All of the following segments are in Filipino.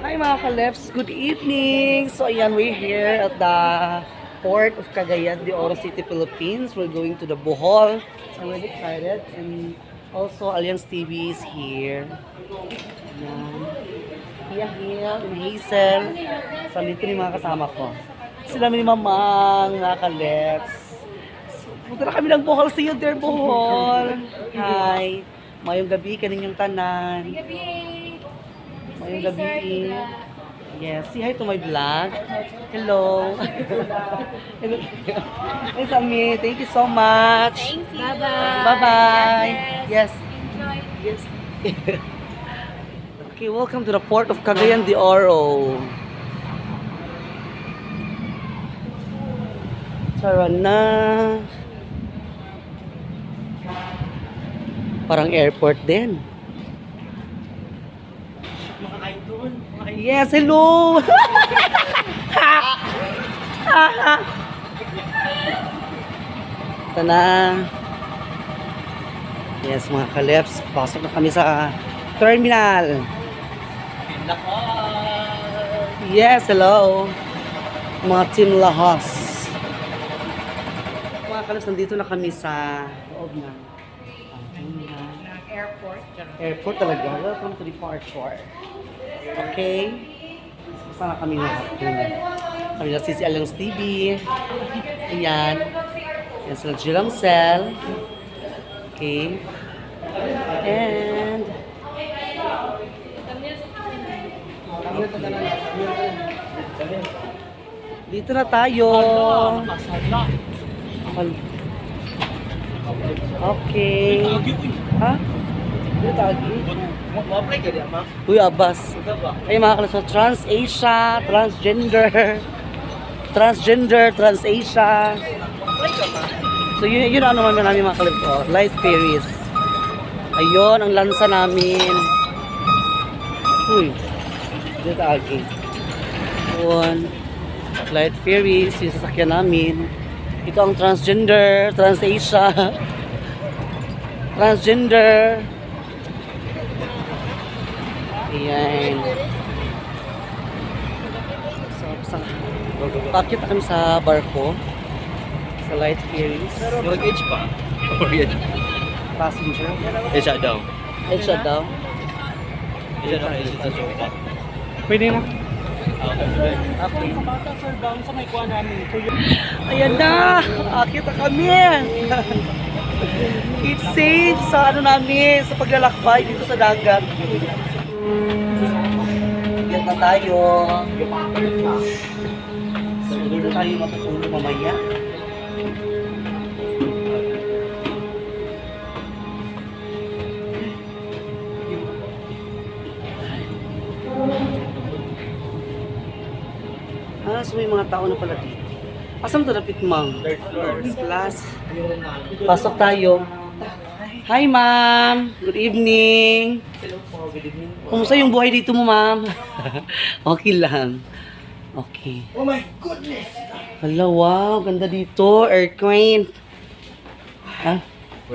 Hi mga Kaleps, good evening! So ayan, we're here at the port of Cagayan de Oro City, Philippines. We're going to the Bohol. So I'm really excited. And also Alliance TV is here. Ayan. Hiya, and Hazel. So dito ni mga kasama ko. Sila ni Mamang, mga Kaleps. So, punta na kami ng Bohol. See you there, Bohol! Hi! Mayong gabi, kaninyong tanan. Mayong gabi. Yes, say hi to my vlog. Hello. Hello. Hey, Sammy. Thank you so much. Thank you. Bye-bye. Bye-bye. Yes. Enjoy. Yes. Okay, welcome to the port of Cagayan de Oro. Tara na. Parang airport din. Yes, hello! Ito na. Yes, mga Kaleps, pasok na kami sa terminal. Yes, hello. Mga Team Lahos. Mga Kaleps, nandito na kami sa loob ng Airport. airport talaga. Welcome to the departure. Okay. Sana kami na. Kami na si Alliance TV. Ayan. Ayan sila Jiram Cell. Okay. And dito na tayo. Okay. Ha? Dito tagi. Mag-apply ka diyan, ma'am? Uy, Abbas. Ay, mga kalas, Trans-Asia, Transgender, Trans-Asia. So, yun ano namin mga kalas, oh, Light Ferries. Ayun, ang lansa namin. Uy, dito agi. Ayun, Light Ferries, yung sasakyan namin. Ito ang Transgender, Trans-Asia. Transgender. Ayan. So, pakit kami sa barko. Sa Light Ferries. Luggage pa? Passenger. Isa daw. Ay, siya daw. Isa daw kayo sa sopa. Pwede na. Okay. Ayan na! Akit na kami! Keep safe sa ano namin, sa paglalakbay dito sa dagat. Yan na tayo. Dito tayo matutulog mamaya. Ah, so may mga tao na pala dito. Asam to dapit, ma'am? First class. Pasok tayo. Hi, ma'am. Good evening. Hello po, good evening po. Kumusta yung buhay dito mo, ma'am? Okay lang. Okay. Oh my goodness! Hala, wow. Ganda dito. Aircraft. Ha?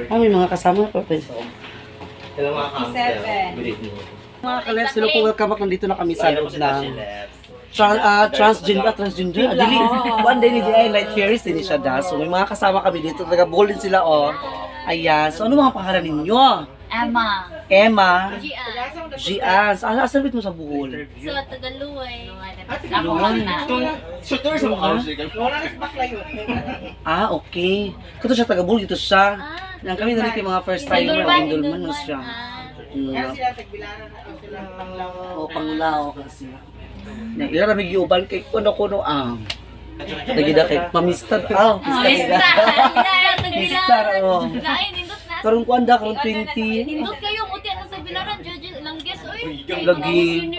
Ah, may mga kasama pa. Hello mga council. Good evening. Mga Kaleps, hello po. Welcome back. Nandito na kami sa loob ng transgender. Dili, one day ni Di Light Ferries din siya da. So may mga kasama kami dito. Taga-Bohol din sila, oh. Ayan. So ano mga pangalan ninyo? Emma. Emma. Gian. Gian. Asa mo sa Bohol? So, Tagaluway. Tagaluway. Shooter sa mga Ah, okay. Kato siya taga-Bohol. Dito siya. Ah. Nang kami na rin mga first timer. Indulman mo siya. O, panglao kasi. Ilan na mag-iuban kay kuno-kuno ang. Nagida kay Mamistar. Ah, Mistar. Mistar, oh. Karong kuanda, karong 20. Nindot kayo, muti na sa bilaran, judge, langges, oy. Lagi.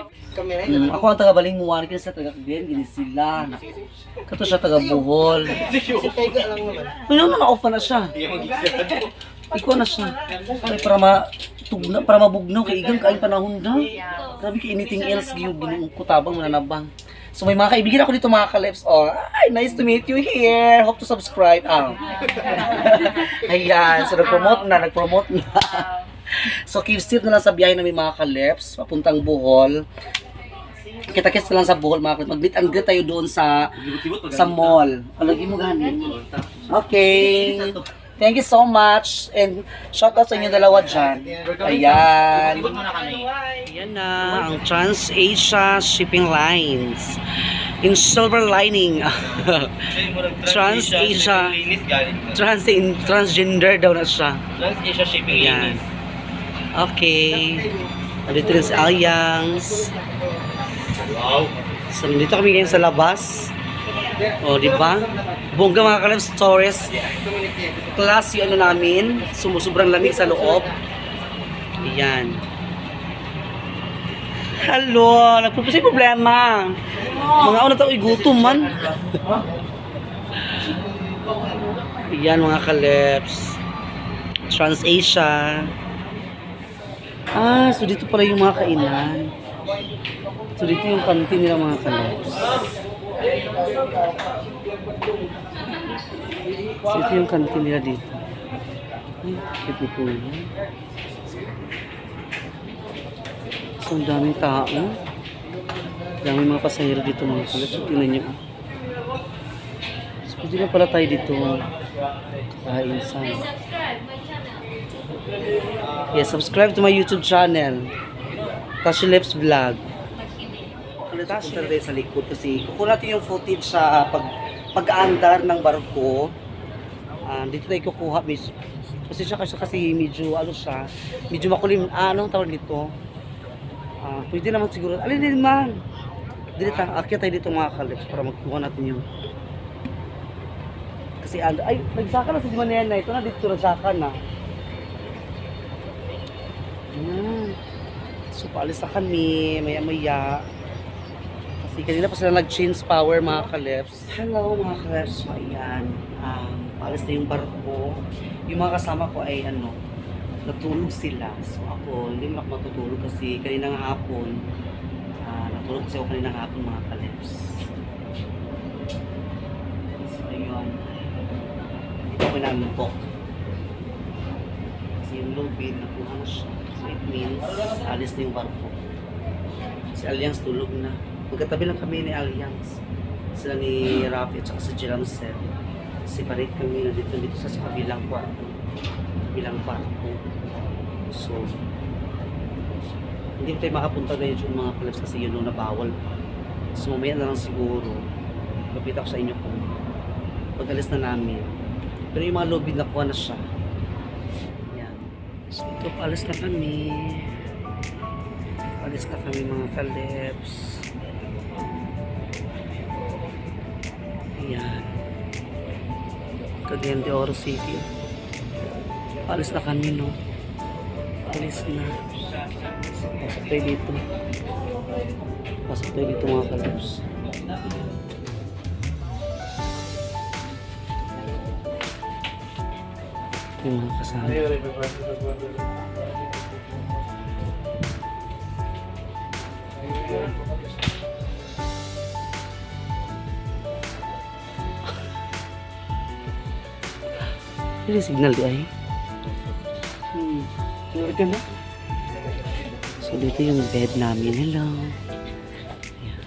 Ako ang taga-Baling Muwan, kaya sa taga-Kagyan, gini sila. Kato siya taga-Bohol. Ano na na-off na siya. Ikaw na siya. Ay, para mabugnaw, kay igang kain panahon na. Grabe kay anything else, ginuong kutabang mananabang. So may mga kaibigan ako dito mga Kaleps. Oh, ay, nice to meet you here. Hope to subscribe. Ayan, so nag-promote na. So keep safe na lang sa biyahe namin mga Kaleps, papuntang Bohol. Kita-kits na lang sa Bohol mga kalabs. Mag-meet and greet tayo doon sa mall. Alagay mo gani. Okay. Thank you so much. And shout out sa inyo dalawa dyan. Ayan. Ayan na ang TransAsia Shipping Lines. In silver lining. TransAsia. Transgender daw na siya. TransAsia Shipping Ayan. Lines. Okay. Dito rin si Alliance. Wow. So, dito kami ngayon sa labas. O, di ba? Bongga mga kalabs, Torres. Class yung ano namin. Sumusobrang lamig sa loob. Ayan. Hello, nagpupusay problema. Mga una tao igutom man. Ayan mga kalabs. TransAsia. Ah, so dito pala yung mga kainan. So dito yung kantin nila mga kalabs. So ito yung kantin nila dito. Ay, cute ni Kuya. So ang daming tao. Daming mga pasahero dito mga kalabs. So tingnan nyo. So pwede na pala tayo dito. Kain sa. Yes, subscribe to my YouTube channel. Tashi Lips Vlog. Punta tayo sa likod kasi kukuha natin yung footage sa pag-aandar ng barko. Dito tayo kukuha kasi siya kasi medyo ano siya, medyo makulim, anong tawag dito? Pwede naman siguro, alin din man. Dito akyat tayo dito mga kalabs para magkuha natin yung kasi ay, nagsaka na si Manena, ito na dito nagsaka na. So paalis na kami, maya-maya. Kasi kanina pa sila nag-change power mga kalabs. Hello mga kalabs, ayan. Paalis na yung barko. Yung mga kasama ko ay ano, natulog sila. So ako, hindi mo ako matutulog kasi kaninang hapon. Natulog kasi ako kaninang hapon mga kalabs. So ayun. Dito ako namumpok. Kasi yung lobby, nakuha na siya. So it means, alis na yung barko. Si Alliance tulog na. Magkatabi lang kami ni Alliance. Sila ni Rafi at saka si Jeramsel. Separate kami na dito sa kabilang kwarto. Kabilang kwarto. So, hindi tayo makapunta na yung mga kalabs kasi yun na bawal. So, mamaya na lang siguro. Lapit ako sa inyo kung pag-alis na namin. Pero yung mga lobby nakuha na siya. Yan. So, ito, paalis na kami. Paalis na kami mga kalabs. Ayan. Cagayan de Oro City. Alis na kami, no? Alis na. Pasok tayo dito. Pasok tayo dito mga kalabs. Yung mga kasama. Ini signal di ay. Sorry ka na. So dito yung bed namin. Hello. Ayan.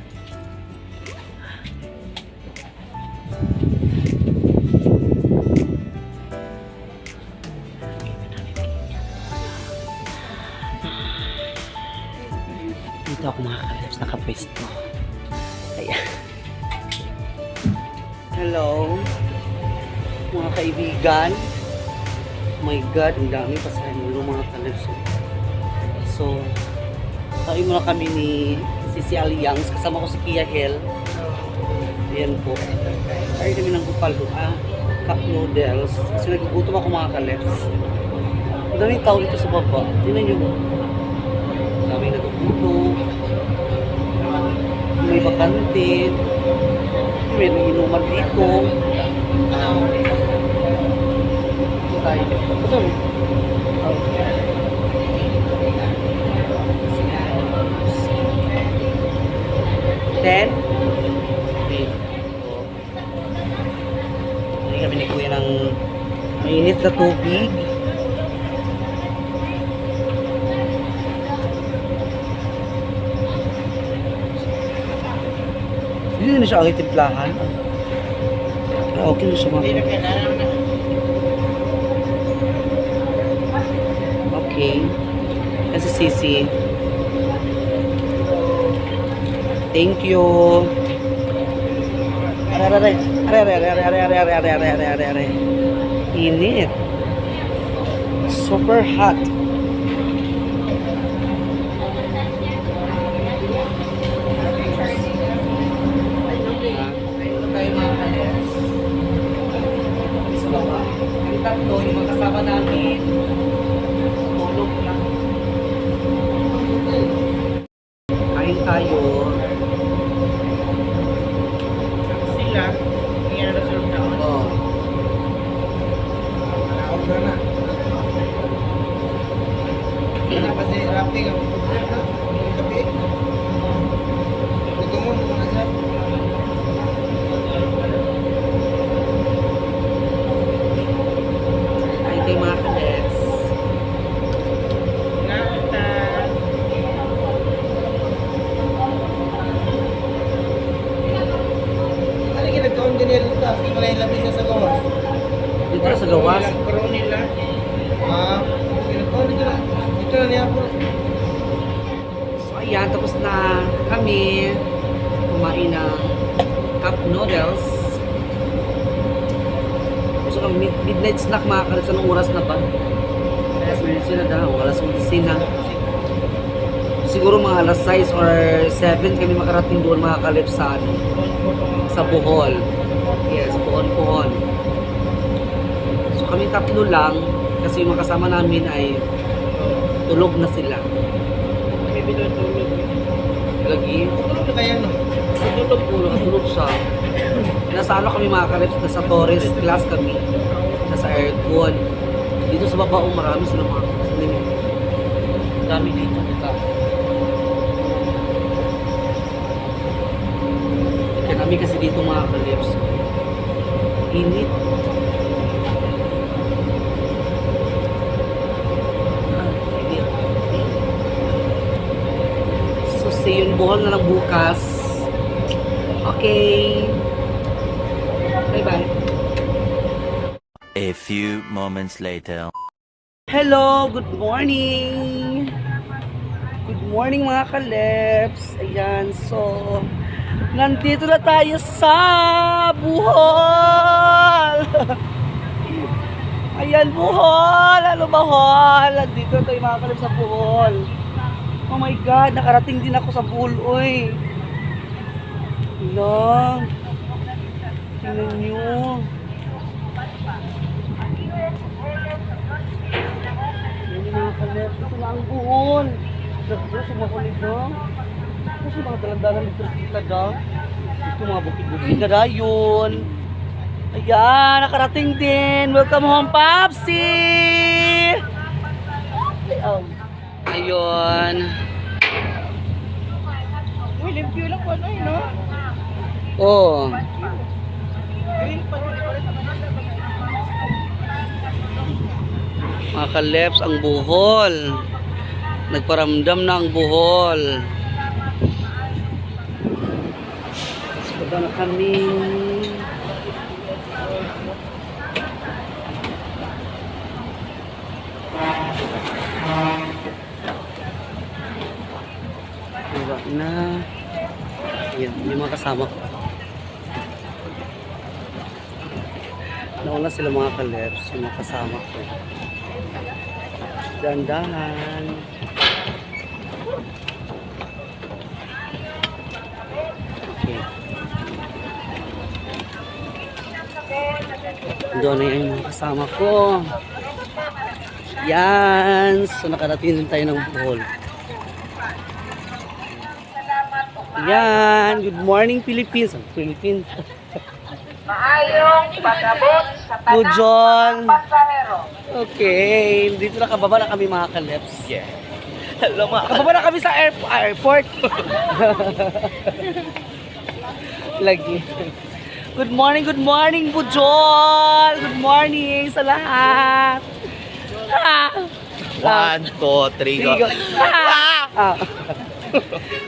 Dito ako mga kalabs, nakapwesto. Ayan. Hello. Mga kaibigan. Oh my God, ang dami pa sa inyo mga kalabs. So, kain muna kami ni si Alliance. Kasama ko si Kia Hel. Ayan po. Kain kami ng cup noodles. Kasi nagugutom ako mga kalabs. Ang daming tao dito sa baba. Tingnan nyo. Ang daming nagugutom. May bakante. May inuman dito. Sorry. Then, hindi kami ni Kuya ng mainit na tubig. na siya ang timplahan. Okay na siya mga. Okay. Kasi Sisi. Thank you. Are. Init. Super hot. Yung tatlo, yung mga kasama namin, tulog lang. Kain tayo. Sila, hindi na reserve na. Oh. Kasi wrapping ang gabi. Ito mo muna siya. Kain tayo mga kalets. Ano ginagawin din nila ito? Hindi mo na ilabis na sa gawas. Dito sa gawas. Pero nila. Ginagawin nila. Ito na niya po. So ayan, tapos na kami kumain ng cup noodles. Gusto kang midnight snack mga kalets. Anong oras na ba? Alas 11 na daw. Alas 11 na. Siguro mga alas 6 or 7 kami makarating doon mga kalets sa Bohol. Yes, Bohol. So kami tatlo lang kasi yung mga kasama namin ay tulog na sila. May binutulog. Lagi, Tulog na kaya no? tulog siya. Nasa ano kami mga kalets, nasa tourist class kami. Nasa aircon. Dito sa baba, marami sila mga kasama. Dami dito. Kami kasi dito mga kalets. Init. Init. So, see you in Bohol na lang bukas. Okay. Bye-bye. A few moments later. Hello, good morning. Good morning mga kalets. Ayan, so nandito na tayo sa Bohol. Ayan, Bohol. Ano Bohol? Nandito tayo mga kalets sa Bohol. Oh my God, nakarating din ako sa Bohol, oy. Lang. Tingnan nyo. Mga kalep, ito na ang Bohol. Dagdo, sumakulig na. Kasi mga dalandalan dito kita da. Ito mga bukid-bukid na dayon. Ayan, nakarating din. Welcome home, Papsi! Ayun. Uy, limpyo lang po ano yun, no? Oh. Green pa rin. Mga kaleps, ang Bohol. Nagparamdam na ang Bohol. Punta na kami. Diba na. Yan, yung mga kasama ko. Nauna sila mga kaleps, yung mga kasama ko. Dandahan. Okay. Doon na yung mga kasama ko. Yan. So nakarating din tayo ng Bohol. Yan. Good morning Philippines. Philippines. Maayong pag-abot sa Pujon. pasahero. Okay. Dito na kababa na kami mga kaleps. Yeah. Hello mga Kababa na kami sa airport. Lagi. Good morning, Bujol. Good morning sa lahat. Ah. 1, 2, 3, go. Ah.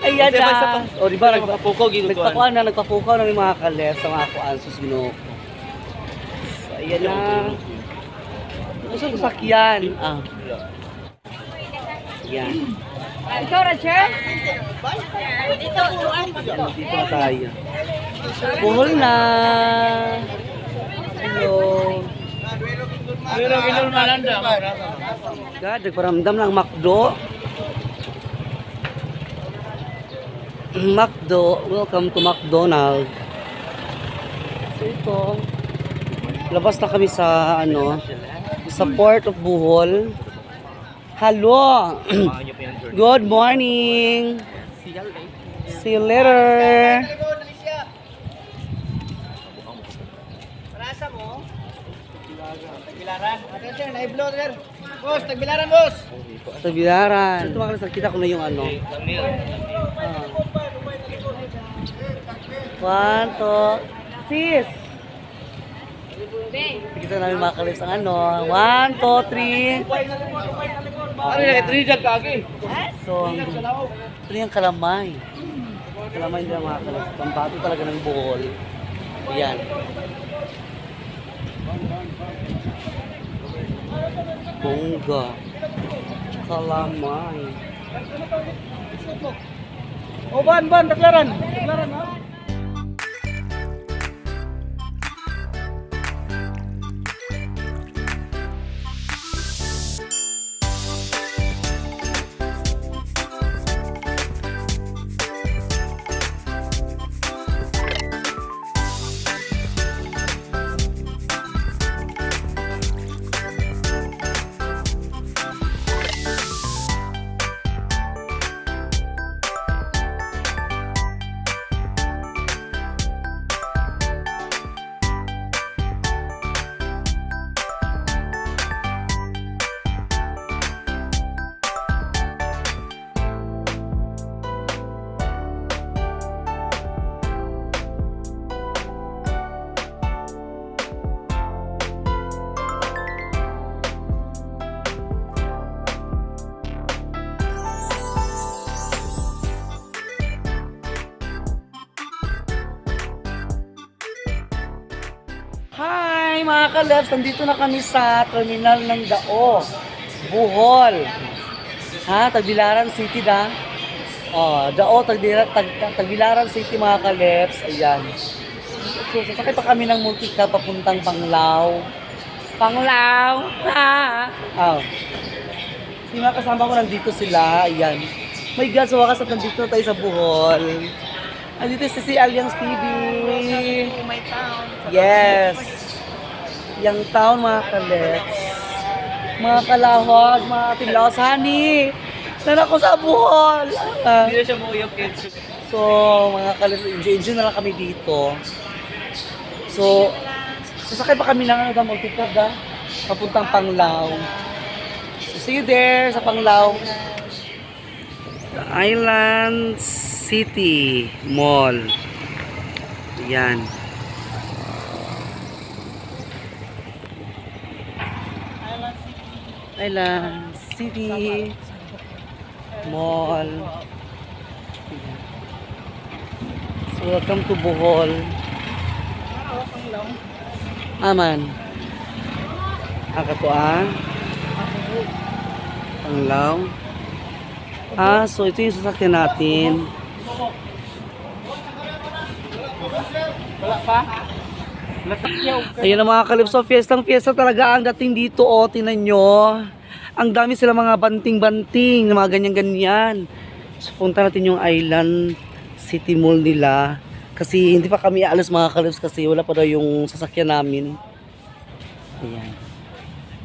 Ayan Kasi basta na. pang- O, di ba? Nagpapukaw, ginuguan. Nagpapukaw na ng mga kalef sa mga kuansos ginoo ko. So, ayan na. Gusto ko sakyan. Ah. Ayan. Ikaw, Roger? Dito, Dito na tayo. Buhol na. Hello. God, nagparamdam ng McDo. McDo, welcome to McDonald's. So ito, labas na kami sa sa Port of Bohol. Hello. Good morning. See you later. Marasa mo? Tagbilaran. Attention, na-blow sir. Boss, tagbilaran boss. Sa Bilaran. Ito mga kalas, kita ko na yung ano. One, two, sis. Kita namin mga kalas ang ano. One, two, three. Ano yung tridag kagi? So, ito yung kalamay. Kalamay nila mga kalas. Pambato talaga ng Bohol. Ayan. Bongga. Kalamay. O ban, taglaran. Taglaran ha? Hi mga kalabs, nandito na kami sa terminal ng Dao, Bohol. Ha, Tagbilaran City da. Oh, Dao, Tagbilaran City mga kalabs. Ayan. So, sasakay pa kami ng multicab papuntang Panglao. Panglao! Ha! Oh. Si mga kasama ko nandito sila. Ayan. My God, sa wakas at nandito na tayo sa Bohol. Andito si Alliance TV. my town. Yes. Yang town mga kalets. Mga kalawag, mga tilaw. Sani. Nana ko sa Bohol. Hindi na siya muyok kids. So, mga kalets, enjoy na lang kami dito. So, sasakay pa kami ng multicab da. Papuntang Panglao. So, see you there sa Panglao. The Island City Mall. Yan. Island City Mall. So, welcome to Bohol. Aman. Akato Panglao. So ito yung sasakyan natin. Wala pa? Ayun ang mga kalipso, fiesta talaga ang dating dito, oh, tinan nyo. Ang dami sila mga banting-banting, mga ganyan-ganyan. So punta natin yung Island City Mall nila. Kasi hindi pa kami aalis mga kalipso kasi wala pa daw yung sasakyan namin. Ayan.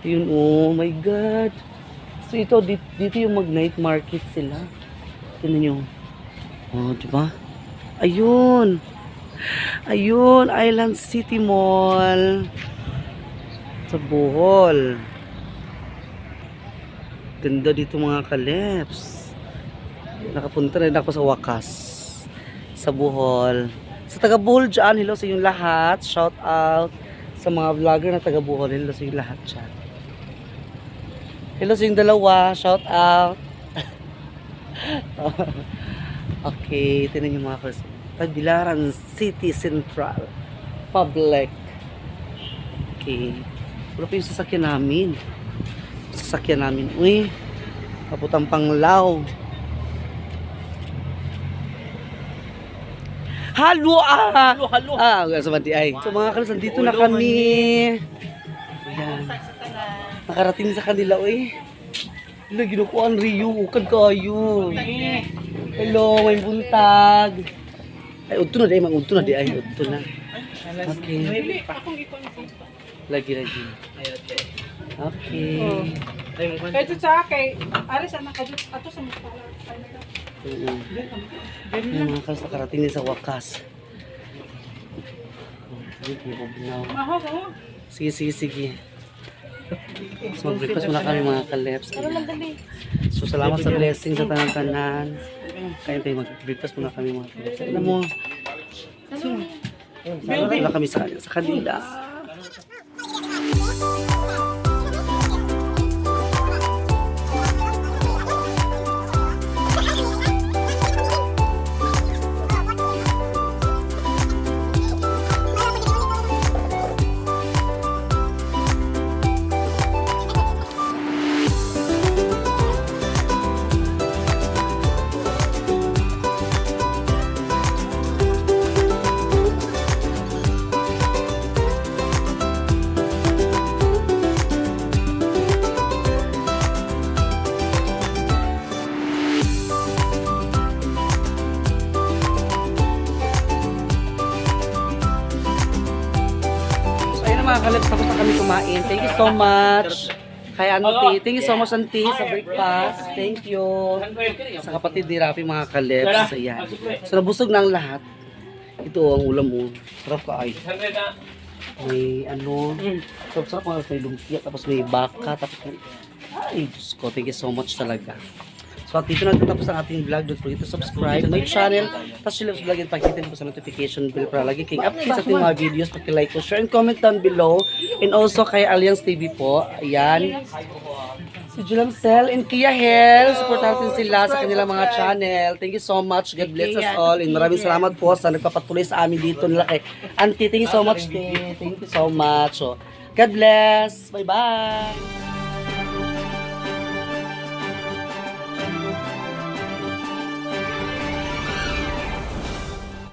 Yun, oh my God. So ito, dito yung mag-night market sila. Tignan nyo. Oh, diba? Ayun. Ayun, Island City Mall. Sa Bohol. Ganda dito mga kaleps. Nakapunta rin ako sa wakas. Sa Bohol. Sa taga Bohol dyan, hello sa inyong lahat. Shout out sa mga vlogger na taga Bohol. Hello sa inyong lahat dyan. Hello sa yung dalawa, shout out. Okay, tinan niyo mga kals. Tagbilaran City Central Public. Okay. Wala pa yung sasakyan namin. Uy, kaputang panglaw. Halo ah! Halo. Ah, sa mati ay. So mga kalas, dito na kami. Ayan. Nakarating sa kanila, uy. Hello, ginukuhan Rio. Ukad kayo. Hello, may buntag. Ay, udto na di. Udto na. Okay. Lagi. Okay. Ito sa kay aris anak kadto ato sa mukha. Ayan, mga kalas, nakarating din sa wakas. Maho ko. Sige. So, mag-breakfast muna kami mga kaleps. So, salamat sa blessing sa tanan-tanan. Kaya tayo mag-breakfast muna kami mga kaleps. Alam mo, wala kami sa kanila. Mga kalabs, tapos na kami kumain. Thank you so much. Kay Auntie. Thank you so much, Auntie, sa breakfast. Thank you. Sa kapatid ni Rafi, mga kalabs. Ayan. So, nabusog na ang lahat. Ito ang ulam mo. Sarap ka ay. May ano. Sarap mga may lumpia. Tapos may baka. Tapos may... Ay, Diyos ko. Thank you so much talaga. So, at dito natatapos ang ating vlog. Don't forget to subscribe my channel. Tapos yung vlog and pakitin po sa notification bell para lagi kayong update sa ating mga videos. Paki-like po, share, and comment down below. And also kay Alliance TV po. Ayan. Si Julam Cell and Kia Hair. Supportan natin sila sa kanilang mga channel. Thank you so much. God bless us all. And maraming salamat po sa nagpapatuloy sa amin dito nila kay Auntie. Thank you so much. Thank you so much. So, God bless. Bye-bye.